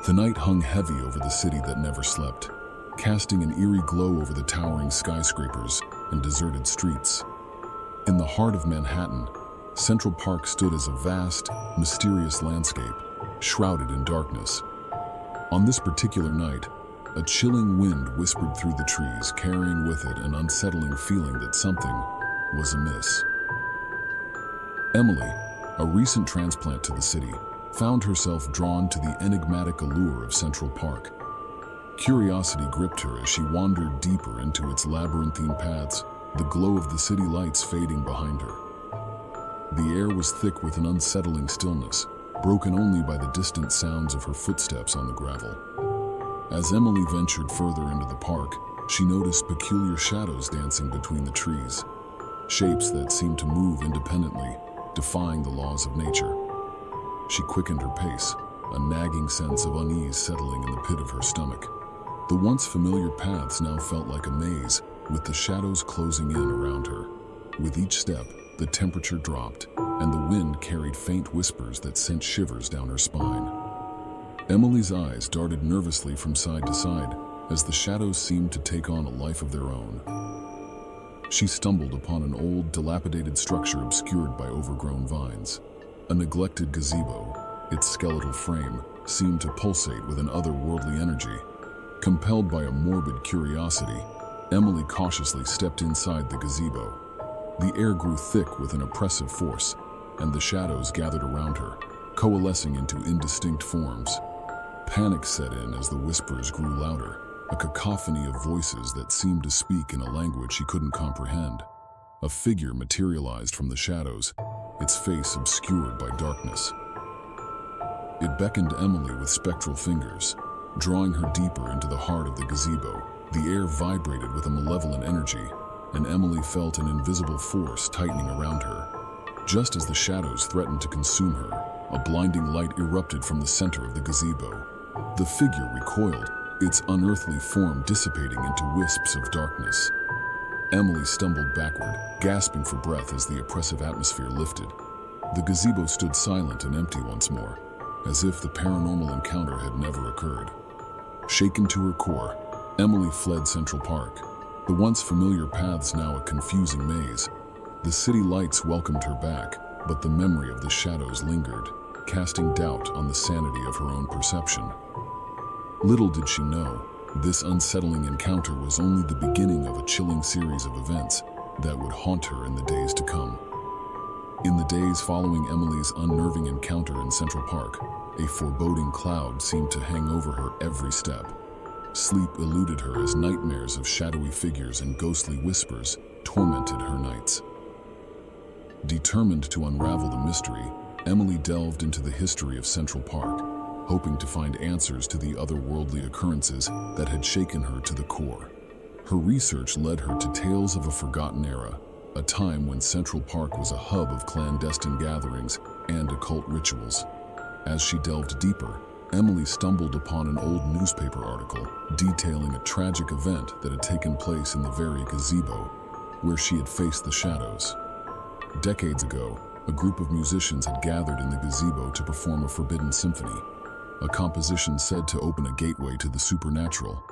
The night hung heavy over the city that never slept, casting an eerie glow over the towering skyscrapers and deserted streets. In the heart of Manhattan, Central Park stood as a vast, mysterious landscape, shrouded in darkness. On this particular night, a chilling wind whispered through the trees, carrying with it an unsettling feeling that something was amiss. Emily, a recent transplant to the city, found herself drawn to the enigmatic allure of Central Park. Curiosity gripped her as she wandered deeper into its labyrinthine paths, the glow of the city lights fading behind her. The air was thick with an unsettling stillness, broken only by the distant sounds of her footsteps on the gravel. As Emily ventured further into the park, she noticed peculiar shadows dancing between the trees, shapes that seemed to move independently, defying the laws of nature. She quickened her pace, a nagging sense of unease settling in the pit of her stomach. The once familiar paths now felt like a maze, with the shadows closing in around her. With each step, the temperature dropped, and the wind carried faint whispers that sent shivers down her spine. Emily's eyes darted nervously from side to side as the shadows seemed to take on a life of their own. She stumbled upon an old, dilapidated structure obscured by overgrown vines. A neglected gazebo, its skeletal frame seemed to pulsate with an otherworldly energy. Compelled by a morbid curiosity, Emily cautiously stepped inside the gazebo. The air grew thick with an oppressive force, and the shadows gathered around her, coalescing into indistinct forms. Panic set in as the whispers grew louder, a cacophony of voices that seemed to speak in a language she couldn't comprehend. A figure materialized from the shadows, its face obscured by darkness. It beckoned Emily with spectral fingers, drawing her deeper into the heart of the gazebo. The air vibrated with a malevolent energy, and Emily felt an invisible force tightening around her. Just as the shadows threatened to consume her, a blinding light erupted from the center of the gazebo. The figure recoiled, its unearthly form dissipating into wisps of darkness. Emily stumbled backward, gasping for breath as the oppressive atmosphere lifted. The gazebo stood silent and empty once more, as if the paranormal encounter had never occurred. Shaken to her core, Emily fled Central Park, the once familiar paths now a confusing maze. The city lights welcomed her back, but the memory of the shadows lingered, casting doubt on the sanity of her own perception. Little did she know, this unsettling encounter was only the beginning of a chilling series of events that would haunt her in the days to come. In the days following Emily's unnerving encounter in Central Park, a foreboding cloud seemed to hang over her every step. Sleep eluded her as nightmares of shadowy figures and ghostly whispers tormented her nights. Determined to unravel the mystery, Emily delved into the history of Central Park, hoping to find answers to the otherworldly occurrences that had shaken her to the core. Her research led her to tales of a forgotten era, a time when Central Park was a hub of clandestine gatherings and occult rituals. As she delved deeper, Emily stumbled upon an old newspaper article detailing a tragic event that had taken place in the very gazebo where she had faced the shadows. Decades ago, a group of musicians had gathered in the gazebo to perform a forbidden symphony, a composition said to open a gateway to the supernatural.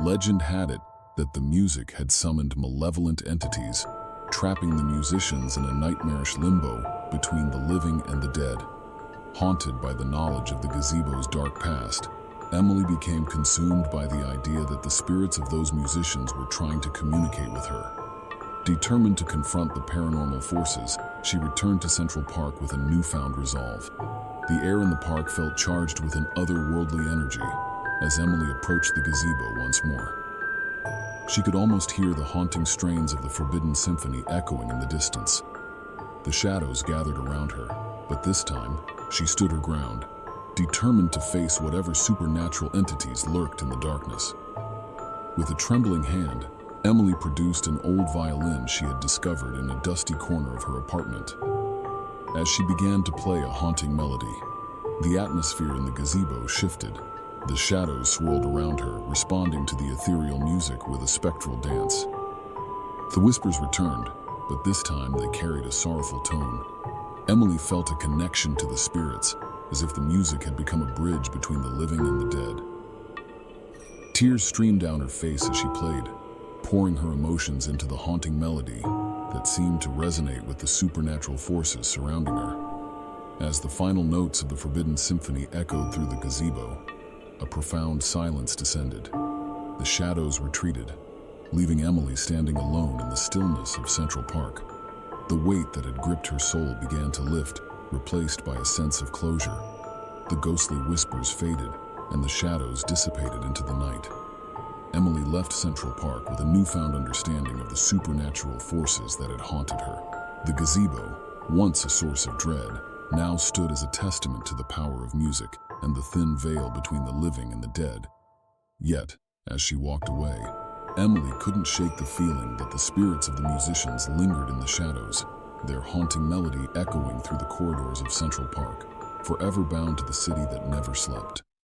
Legend had it that the music had summoned malevolent entities, trapping the musicians in a nightmarish limbo between the living and the dead. Haunted by the knowledge of the gazebo's dark past, Emily became consumed by the idea that the spirits of those musicians were trying to communicate with her. Determined to confront the paranormal forces, she returned to Central Park with a newfound resolve. The air in the park felt charged with an otherworldly energy as Emily approached the gazebo once more. She could almost hear the haunting strains of the forbidden symphony echoing in the distance. The shadows gathered around her, but this time, she stood her ground, determined to face whatever supernatural entities lurked in the darkness. With a trembling hand, Emily produced an old violin she had discovered in a dusty corner of her apartment. As she began to play a haunting melody, the atmosphere in the gazebo shifted. The shadows swirled around her, responding to the ethereal music with a spectral dance. The whispers returned, but this time they carried a sorrowful tone. Emily felt a connection to the spirits, as if the music had become a bridge between the living and the dead. Tears streamed down her face as she played, pouring her emotions into the haunting melody that seemed to resonate with the supernatural forces surrounding her. As the final notes of the forbidden symphony echoed through the gazebo, a profound silence descended. The shadows retreated, leaving Emily standing alone in the stillness of Central Park. The weight that had gripped her soul began to lift, replaced by a sense of closure. The ghostly whispers faded, and the shadows dissipated into the night. Emily left Central Park with a newfound understanding of the supernatural forces that had haunted her. The gazebo, once a source of dread, now stood as a testament to the power of music and the thin veil between the living and the dead. Yet, as she walked away, Emily couldn't shake the feeling that the spirits of the musicians lingered in the shadows, their haunting melody echoing through the corridors of Central Park, forever bound to the city that never slept.